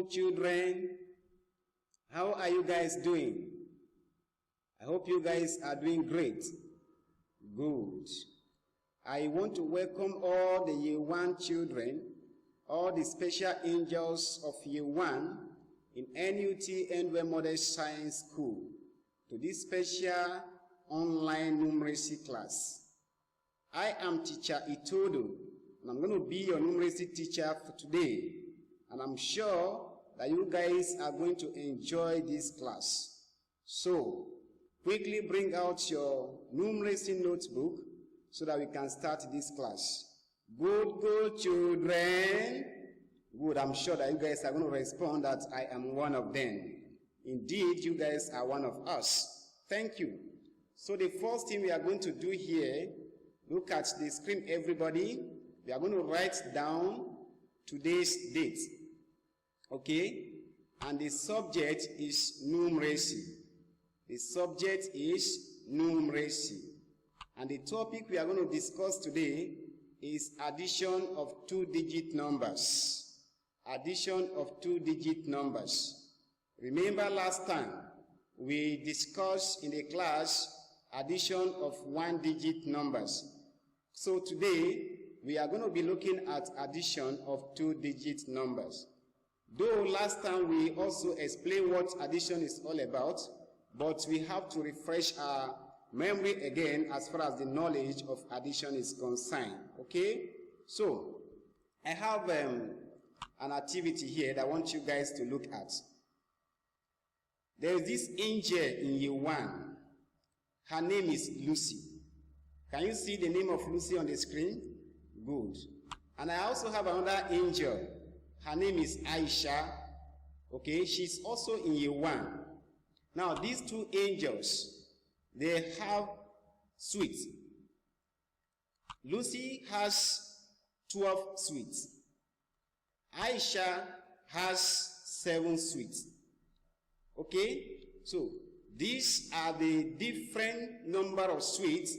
Hello children, how are you guys doing? I hope you guys are doing great. Good. I want to welcome all the Year 1 children, all the special angels of Year 1 in NUT Endwell Model Science School to this special online numeracy class. I am Teacher Itodo, and I'm going to be your numeracy teacher for today. And I'm sure that you guys are going to enjoy this class. So, quickly bring out your numeracy notebook so that we can start this class. Good children. Good, I'm sure that you guys are going to respond that I am one of them. Indeed, you guys are one of us. Thank you. So the first thing we are going to do here, look at the screen everybody. We are going to write down today's date. Okay? And the subject is numeracy. The subject is numeracy. And the topic we are going to discuss today is addition of two-digit numbers. Addition of two-digit numbers. Remember last time we discussed in the class addition of one-digit numbers. So today we are going to be looking at addition of two-digit numbers. Though last time we also explained what addition is all about, but we have to refresh our memory again as far as the knowledge of addition is concerned. Okay? So, I have an activity here that I want you guys to look at. There is this angel in Year 1. Her name is Lucy. Can you see the name of Lucy on the screen? Good. And I also have another angel. Her name is Aisha. Okay, she's also in Year 1. Now, these two angels, they have sweets. Lucy has 12 sweets. Aisha has 7 sweets. Okay, so these are the different number of sweets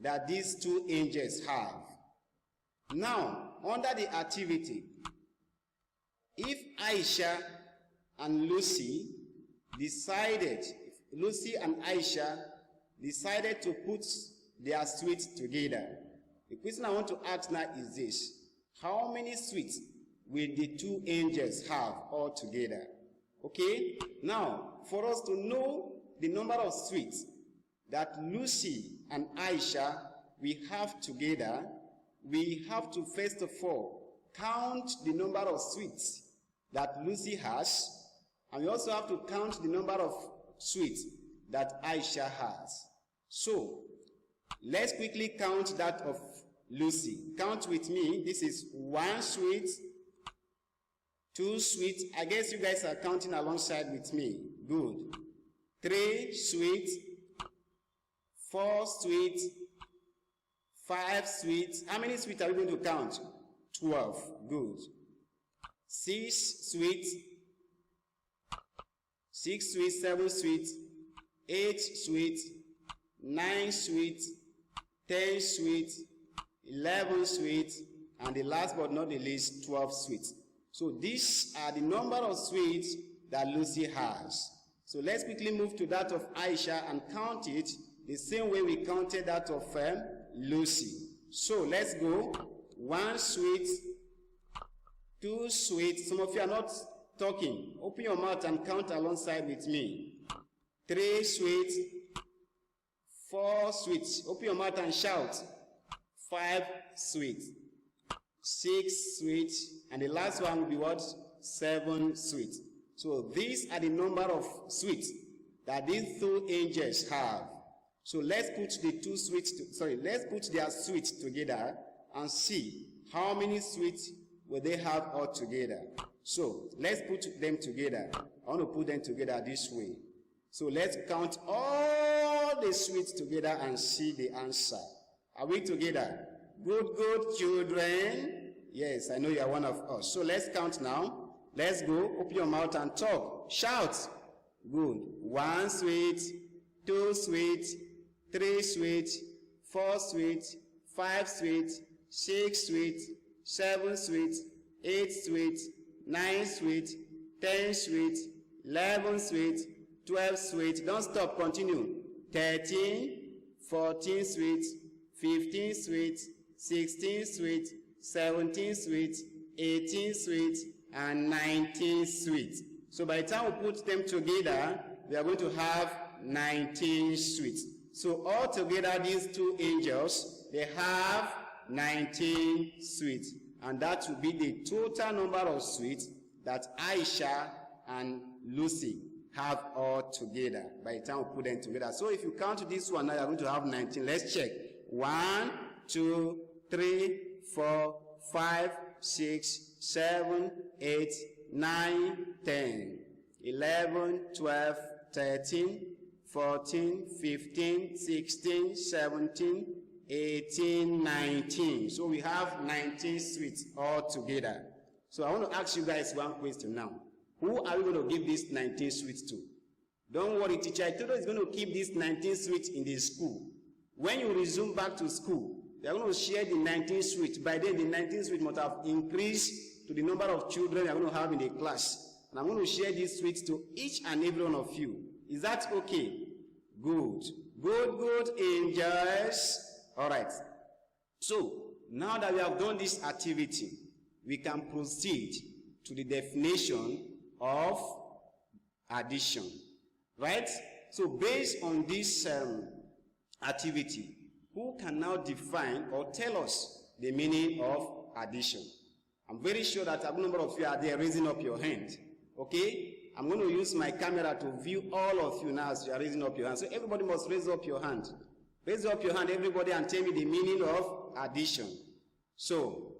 that these two angels have. Now, under the activity, if Aisha and Lucy and Aisha decided to put their sweets together, the question I want to ask now is this: how many sweets will the two angels have all together? Okay? Now, for us to know the number of sweets that Lucy and Aisha will have together, we have to first of all count the number of sweets that Lucy has, and we also have to count the number of sweets that Aisha has. So, let's quickly count that of Lucy. Count with me. This is 1 sweet, 2 sweet. I guess you guys are counting alongside with me. Good. 3 sweet, 4 sweet, 5 sweets. How many sweets are we going to count? 12. Good. 6 sweets. 6 sweets, 7 sweets, 8 sweets, 9 sweets, 10 sweets, 11 sweets, and the last but not the least, 12 sweets. So these are the number of sweets that Lucy has. So let's quickly move to that of Aisha and count it the same way we counted that of Lucy. So let's go. 1 sweet, 2 sweets. Some of you are not talking. Open your mouth and count alongside with me. 3 sweets, 4 sweets. Open your mouth and shout. 5 sweets, 6 sweets, and the last one will be what? 7 sweets. So these are the number of sweets that these two angels have. So let's put the two sweets, let's put their sweets together and see how many sweets will they have all together. So let's put them together. I want to put them together this way. So let's count all the sweets together and see the answer. Are we together? Good children. Yes, I know you are one of us. So let's count now. Let's go. Open your mouth and talk. Shout. Good. 1 sweet, 2 sweet, 3 sweet, 4 sweet, 5 sweet, 6 sweet, 7 sweet, 8 sweet, 9 sweet, 10 sweet, 11 sweet, 12 sweet. Don't stop, continue. 13, 14 sweet, 15 sweet, 16 sweet, 17 sweet, 18 sweet, and 19 sweet. So by the time we put them together, we are going to have 19 sweets. So altogether, these two angels, they have 19 sweets. And that will be the total number of sweets that Aisha and Lucy have all together by the time we put them together. So if you count this one, now you're going to have 19. Let's check. 1, 2, 3, 4, 5, 6, 7, 8, 9, 10, 11, 12, 13, 14, 15, 16, 17, 18, 19. So we have 19 sweets all together. So I want to ask you guys one question now. Who are we going to give these 19 sweets to? Don't worry, teacher Itodo is going to keep these 19 sweets in the school. When you resume back to school, they are going to share the 19 sweets. By then, the 19 sweets must have increased to the number of children they are going to have in the class. And I'm going to share these sweets to each and every one of you. Is that okay? Good. Good, good, angels. All right. So, now that we have done this activity, we can proceed to the definition of addition. Right? So, based on this activity, who can now define or tell us the meaning of addition? I'm very sure that a good number of you are there raising up your hand. Okay? I'm going to use my camera to view all of you now as you are raising up your hand. So everybody must raise up your hand. Raise up your hand, everybody, and tell me the meaning of addition. So,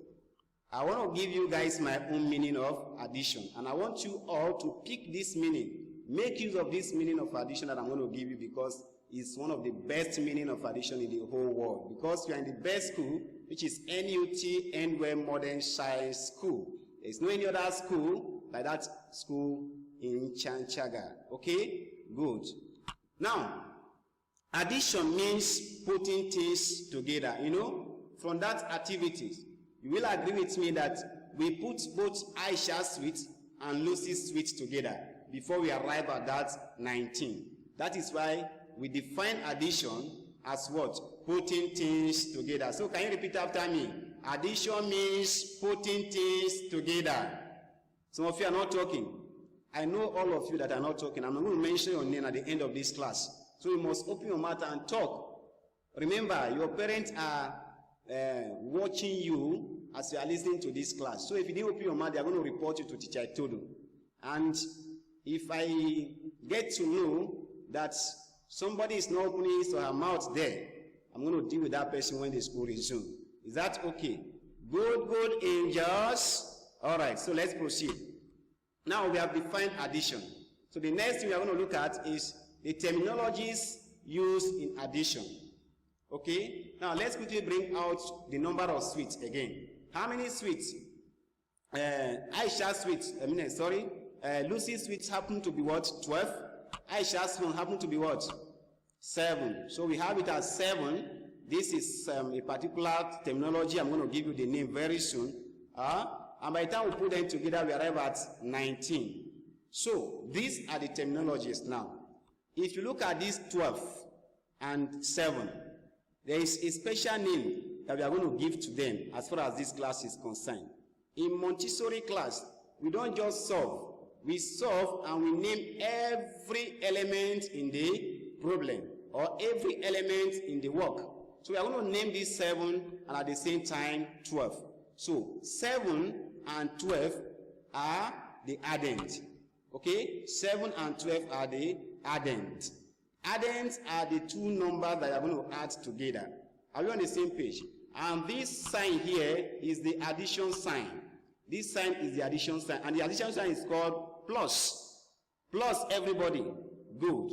I want to give you guys my own meaning of addition. And I want you all to pick this meaning. Make use of this meaning of addition that I'm going to give you, because it's one of the best meaning of addition in the whole world. Because you are in the best school, which is NUT, Nwem Modern Science School. There's no any other school like that school in Chanchaga. Okay? Good. Now, addition means putting things together. You know, from that activity, you will agree with me that we put both Aisha's sweets and Lucy's sweets together before we arrive at that 19. That is why we define addition as what? Putting things together. So can you repeat after me? Addition means putting things together. Some of you are not talking. I know all of you that are not talking. I'm not going to mention your name at the end of this class. So you must open your mouth and talk. Remember, your parents are watching you as you are listening to this class. So if you didn't open your mouth, they are going to report you to Teacher Itodo. And if I get to know that somebody is not opening his or her mouth there, I'm going to deal with that person when the school resumes. Is that okay? Good, good, angels. All right, so let's proceed. Now we have defined addition. So the next thing we are going to look at is the terminologies used in addition. Okay? Now let's quickly bring out the number of sweets again. How many sweets? Aisha's sweets, Lucy's sweets happen to be what? 12. Aisha's one happen to be what? 7. So we have it as 7. This is a particular terminology. I'm going to give you the name very soon. And by the time we put them together, we arrive at 19. So these are the terminologies now. If you look at these 12 and 7, there is a special name that we are going to give to them as far as this class is concerned. In Montessori class, we don't just solve. We solve and we name every element in the problem or every element in the work. So we are going to name these 7 and at the same time 12. So 7 and 12 are the addend. Okay? 7 and 12 are the addend. Addends are the two numbers that you are going to add together. Are we on the same page? And this sign here is the addition sign. This sign is the addition sign. And the addition sign is called plus. Plus, everybody. Good.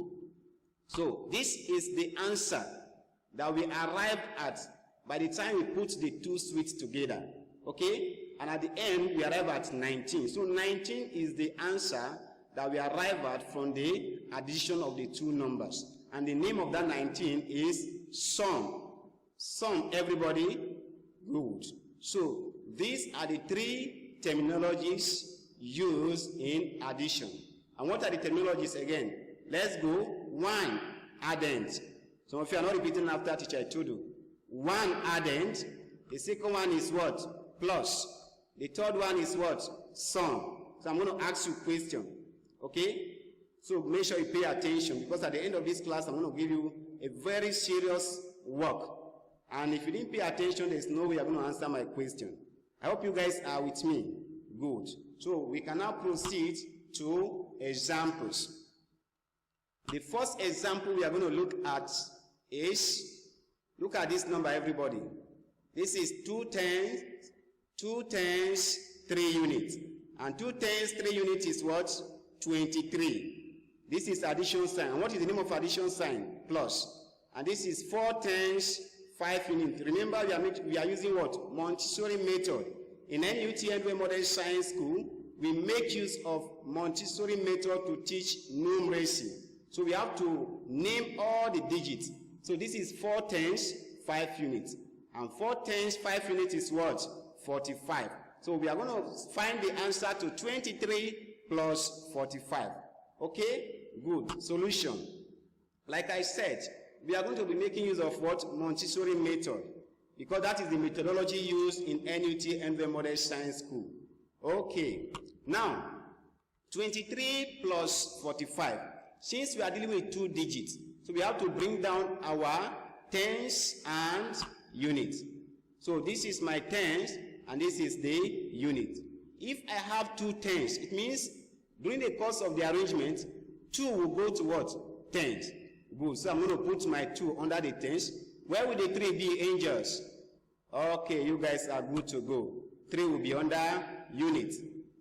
So this is the answer that we arrived at by the time we put the two sweets together. Okay? And at the end, we arrive at 19. So 19 is the answer that we arrive at from the addition of the two numbers. And the name of that 19 is sum. Sum, everybody. Good. So these are the three terminologies used in addition. And what are the terminologies again? Let's go. 1, addend. Some of you are not repeating after teacher, I told you. 1, addend. The second one is what? Plus. The third one is what? Sum. So I'm going to ask you a question. Okay? So make sure you pay attention, because at the end of this class, I'm going to give you a very serious work. And if you didn't pay attention, there's no way you're going to answer my question. I hope you guys are with me. Good. So we can now proceed to examples. The first example we are going to look at is, look at this number, everybody. This is 2 tens, 3 units. And 2 tens, 3 units is what? 23. This is addition sign. And what is the name of addition sign? Plus. And this is 4 tens, 5 units. Remember, we are using what? Montessori method. In NUTM Modern Science School, we make use of Montessori method to teach numeracy. So we have to name all the digits. So this is 4 tens, 5 units. And 4 tens, 5 units is what? 45. So we are going to find the answer to 23 plus 45. Okay? Good. Solution. Like I said, we are going to be making use of what? Montessori method. Because that is the methodology used in NUT Modern Science School. Okay. Now, 23 plus 45. Since we are dealing with 2 digits, so we have to bring down our tens and units. So this is my tens, and this is the unit. If I have 2 tens, it means during the course of the arrangement, 2 will go to what? Tens. Good. So I'm going to put my 2 under the tens. Where will the 3 be, angels? Okay, you guys are good to go. 3 will be under unit.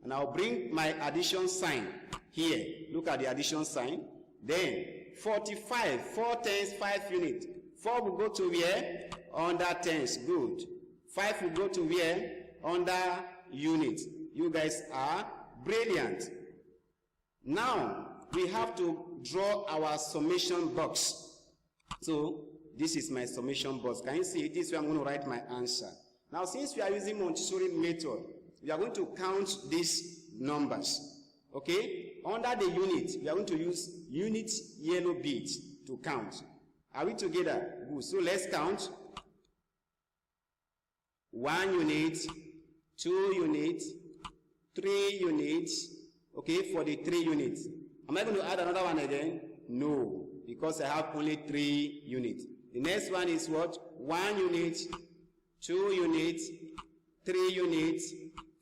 And I'll bring my addition sign here. Look at the addition sign. Then 45, 4 tens, 5 units. 4 will go to where? Under tens. Good. 5 will go to where? Under units. You guys are brilliant. Now, we have to draw our summation box. So, this is my summation box. Can you see it? This is where I'm going to write my answer. Now, since we are using Montessori method, we are going to count these numbers. Okay? Under the unit, we are going to use unit yellow beads to count. Are we together? Good. So let's count. 1 unit, 2 units, 3 units. Okay, for the 3 units. Am I going to add another one again? No, because I have only 3 units. The next one is what? 1 unit, 2 units, 3 units,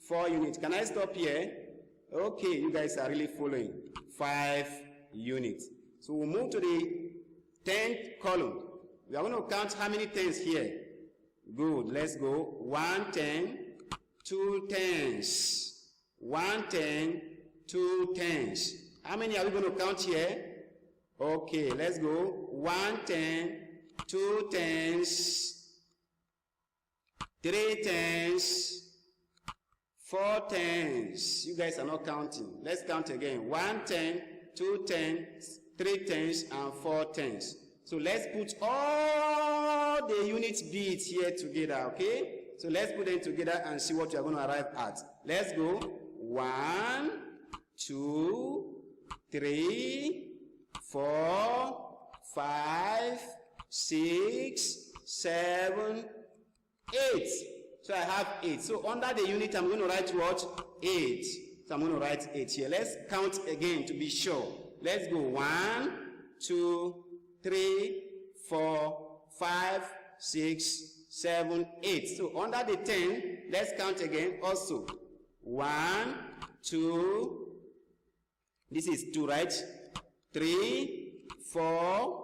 4 units. Can I stop here? Okay, you guys are really following. 5 units. So we'll move to the 10th column. We are going to count how many tens here. Good, let's go. 1 10, 2 tens. 1 10, 2 tens. How many are we going to count here? Okay, let's go. 1 10, 2 tens, 3 tens, 4 tens. You guys are not counting. Let's count again. 1 10, 2 tens, 3 tens, and 4 tens. So let's put all the unit beads here together, okay? So let's put them together and see what we are going to arrive at. Let's go. 1, 2, 3, 4, 5, 6, 7, 8. So I have 8. So under the unit, I'm going to write what? 8. So I'm going to write 8 here. Let's count again to be sure. Let's go. 1, 2, 3, 4, 5, 6, 7, 8. So under the 10, let's count again also. 1, 2, this is 2, right? 3, 4,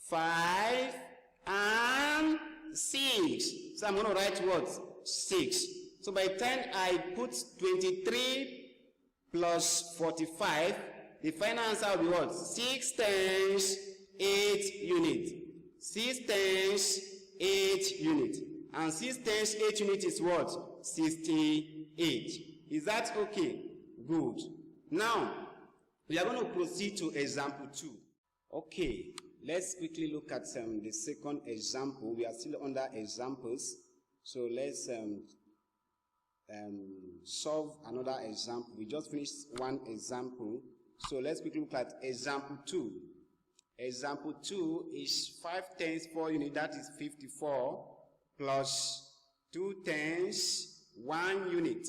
5, and 6. So I'm going to write what? 6. So by the time I put 23 plus 45, the final answer will be what? 6 tens, 8 units. 6 tens, 8 units. And 6 tens, 8 units is what? 68. Is that okay? Good. Now, we are going to proceed to example 2. Okay, let's quickly look at the second example. We are still under examples. So let's solve another example. We just finished one example. So let's quickly look at example 2. Example 2 is 5 times 4 units, that is 54, plus 2 times 1 unit.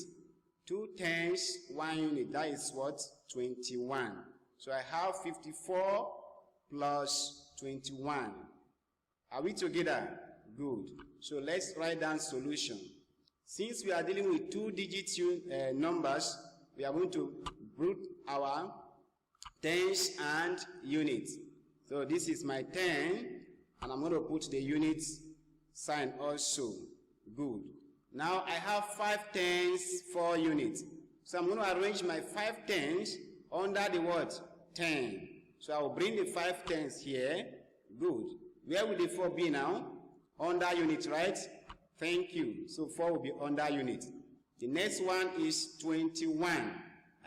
2 times 1 unit, that is what? 21. So I have 54 plus 21. Are we together? Good. So let's write down solution. Since we are dealing with 2-digit numbers, we are going to group our tens and units. So this is my 10, and I'm going to put the unit sign also. Good. Now I have 5 tens, 4 units. So I'm going to arrange my 5 tens under the word 10. So I will bring the 5 tens here. Good. Where will the 4 be now? Under unit, right? Thank you. So 4 will be under unit. The next one is 21.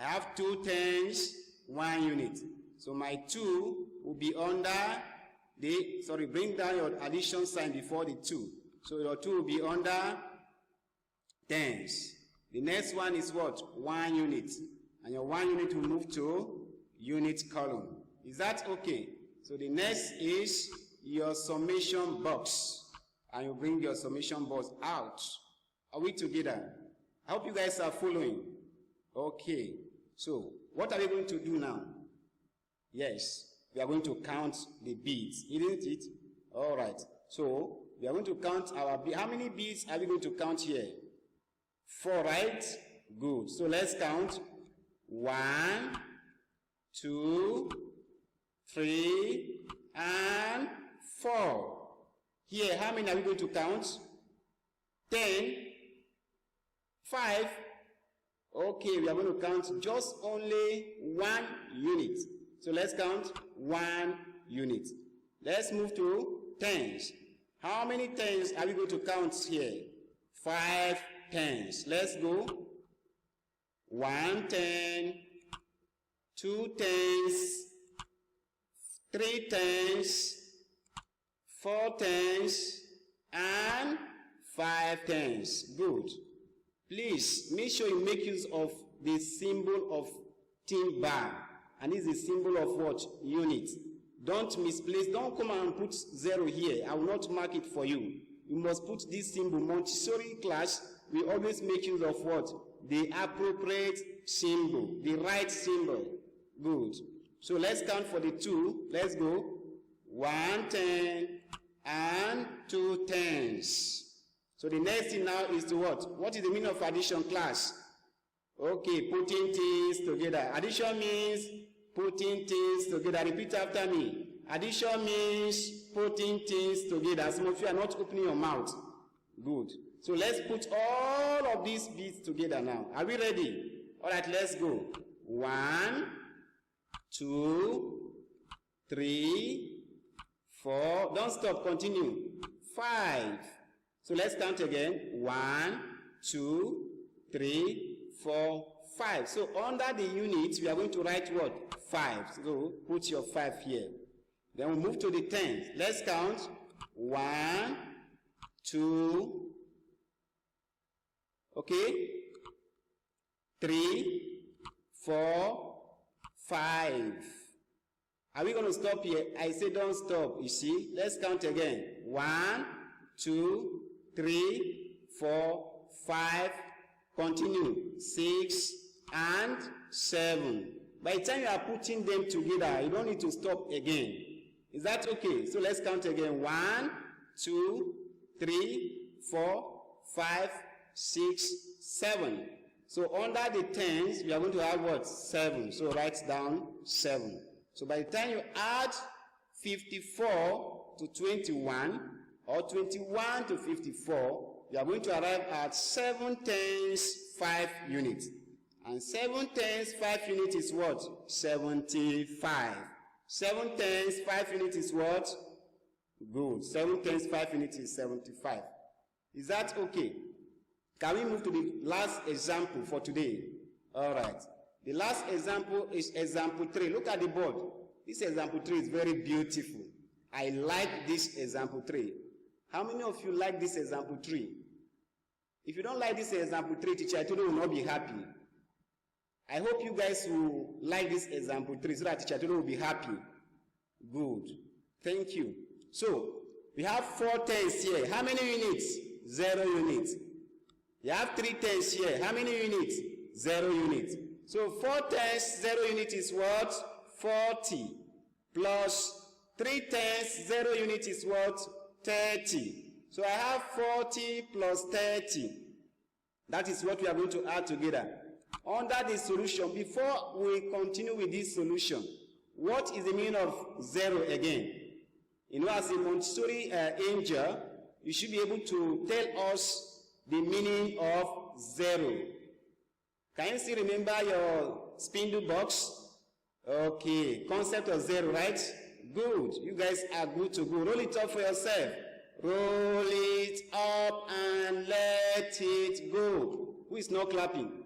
I have 2 tens, 1 unit. So my 2 will be under the, bring down your addition sign before the 2. So your 2 will be under tens. The next one is what? 1 unit. And your 1 unit will move to unit column. Is that okay? So the next is your summation box. And you bring your summation box out. Are we together? I hope you guys are following. Okay. So what are we going to do now? Yes. We are going to count the beads, isn't it? All right. So we are going to count our beads. How many beads are we going to count here? 4, right? Good. So let's count. 1, 2, 3, and 4. Here, how many are we going to count? 10, 5. Okay, we are going to count just only 1 unit. So let's count 1 unit. Let's move to tens. How many tens are we going to count here? 5 tens. Let's go. 1 10, 2 tens, 3 tens, 4 tens, and 5 tens. Good. Please make sure you make use of the symbol of tin bar. And this is the symbol of what? Unit. Don't misplace. Don't come and put 0 here. I will not mark it for you. You must put this symbol. Montessori class, we always make use of what? The appropriate symbol. The right symbol. Good. So let's count for the 2. Let's go. 1 10 and 2 tens. So the next thing now is to what? What is the meaning of addition, class? Okay, putting things together. Addition means putting things together. Repeat after me. Addition means putting things together. Some of you are not opening your mouth. Good. So let's put all of these beads together now. Are we ready? All right, let's go. 1, 2, 3, 4. Don't stop. Continue. 5. So let's count again. 1, 2, 3, 4, 5. So under the units, we are going to write what? 5. So put your 5 here. Then we move to the tens. Let's count. 1, 2, okay, 3, 4, 5. Are we going to stop here? I say don't stop. You see? Let's count again. 1, 2, 3, 4, 5. Continue. 6 and 7. By the time you are putting them together, you don't need to stop again. Is that okay? So let's count again. 1, 2, 3, 4, 5, 6, 7. So under the tens, we are going to have what? 7. So write down 7. So by the time you add 54 to 21, or 21 to 54, you are going to arrive at 7 tens, 5 units. And 7 tens, 5 units is what? 75. 7 tens, 5 units is what? Good. 7 tens, 5 units is 75. Is that okay? Can we move to the last example for today? All right. The last example is example 3. Look at the board. This example 3 is very beautiful. I like this example 3. How many of you like this example 3? If you don't like this example 3, teacher Itudo will not be happy. I hope you guys will like this example 3 so that teacher Itudo will be happy. Good. Thank you. So, we have 4 tens here. How many units? 0 units. You have 3 tens here. How many units? 0 units. So 4 tens, 0 units is what? 40. Plus 3 tens, 0 units is what? 30. So I have 40 plus 30. That is what we are going to add together. Under this solution, before we continue with this solution, what is the meaning of 0 again? You know, as a Montessori angel, you should be able to tell us the meaning of 0. Can you still remember your spindle box? Okay, concept of 0, right? Good. You guys are good to go. Roll it up for yourself. Roll it up and let it go. Who is not clapping?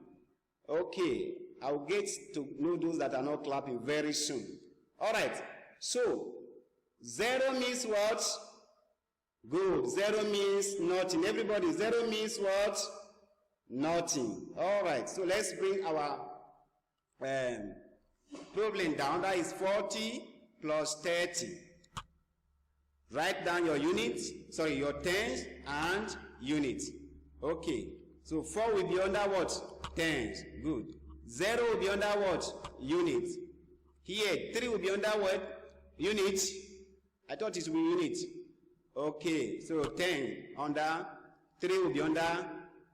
Okay, I'll get to know those that are not clapping very soon. All right, so 0 means what? Good. 0 means nothing. Everybody, 0 means what? Nothing. All right, so let's bring our problem down. That is 40 plus 30. Write down your units, your tens and units. Okay, so 4 will be under what? Tens. Good. 0 will be under what? Units. Here, 3 will be under what? Units. I thought it would be units. Okay, so 10 under, 3 will be under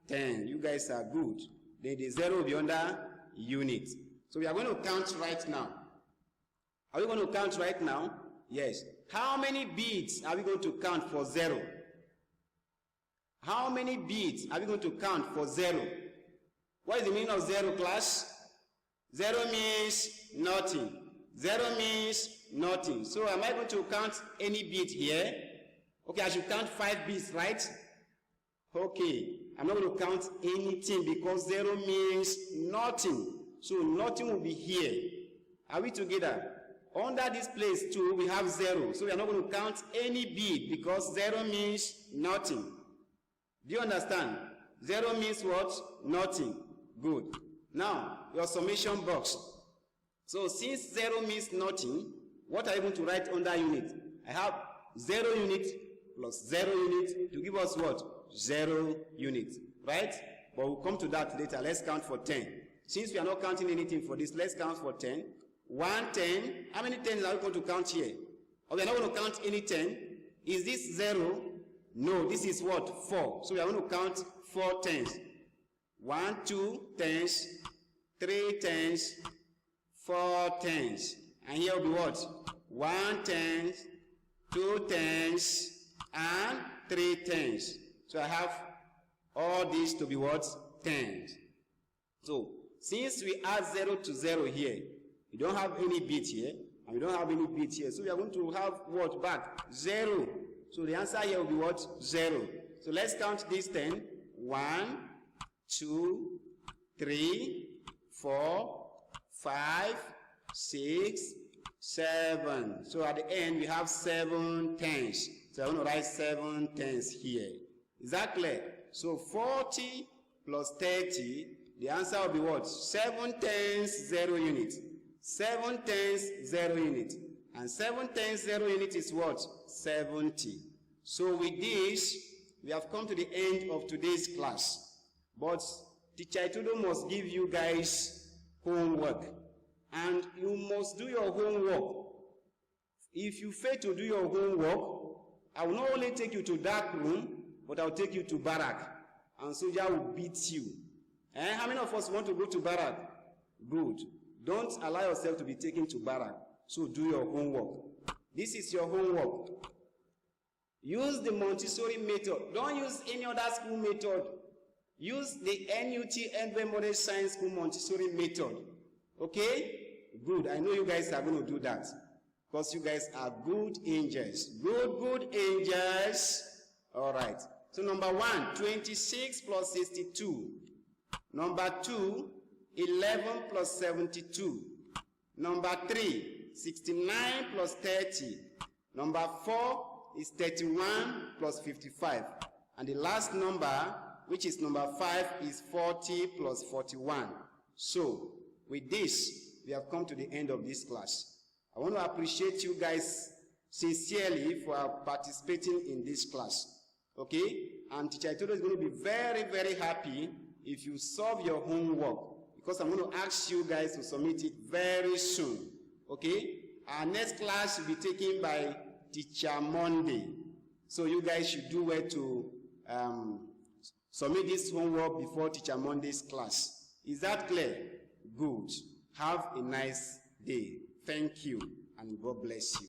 10. You guys are good. Then the 0 will be under units. So we are going to count right now. Are we going to count right now? Yes. How many beads are we going to count for 0? How many beads are we going to count for 0? What is the meaning of 0, class? 0 means nothing. 0 means nothing. So am I going to count any bead here? Okay, I should count 5 beads, right? Okay, I'm not going to count anything because 0 means nothing. So nothing will be here. Are we together? Under this place too, we have 0. So we are not going to count any bead because 0 means nothing. Do you understand? 0 means what? Nothing. Good. Now, your summation box. So since 0 means nothing, what are you going to write under unit? I have 0 unit plus 0 unit to give us what? 0 unit. Right? But we'll come to that later. Let's count for 10. Since we are not counting anything for this, let's count for 10. 1, 10. How many 10s are we going to count here? Oh, we are not going to count any 10. Is this 0? No, this is what? 4. So we are going to count 4 10s. 1, 2 10s, 3 10s, 4 10s. And here will be what? 1 10s, 2 10s, and 3 10s. So I have all these to be what? 10s. So, since we add 0 to 0 here, we don't have any bit here, and we don't have any bit here. So we are going to have what back? 0. So the answer here will be what? 0. So let's count this 10. 1, 2, 3, 4, 5, 6, 7. So at the end, we have 7 tens. So I'm going to write 7 tens here. Is that clear? So 40 plus 30, the answer will be what? 7 tens, 0 units. 7 tens, 0 units. And 7 tens, 0 units is what? 70. So with this, we have come to the end of today's class. But Teacher Itudo must give you guys homework. And you must do your homework. If you fail to do your homework, I will not only take you to dark room, but I will take you to barrack. And soldier will beat you. How many of us want to go to barrack? Good. Don't allow yourself to be taken to barrack. So do your homework. This is your homework. Use the Montessori method. Don't use any other school method. Use the NUT Model Science School Montessori method. Okay? Good. I know you guys are going to do that. Because you guys are good angels. Good angels. All right. So number 1, 26 plus 62. Number 2, 11 plus 72. Number 3, 69 plus 30. Number 4 is 31 plus 55. And the last number, which is number 5, is 40 plus 41. So, with this, we have come to the end of this class. I want to appreciate you guys sincerely for participating in this class. Okay? And Teacher Itodo is going to be very, very happy if you solve your homework, because I'm going to ask you guys to submit it very soon. Okay? Our next class will be taken by Teacher Monday. So you guys should do well to submit this homework before Teacher Monday's class. Is that clear? Good. Have a nice day. Thank you, and God bless you.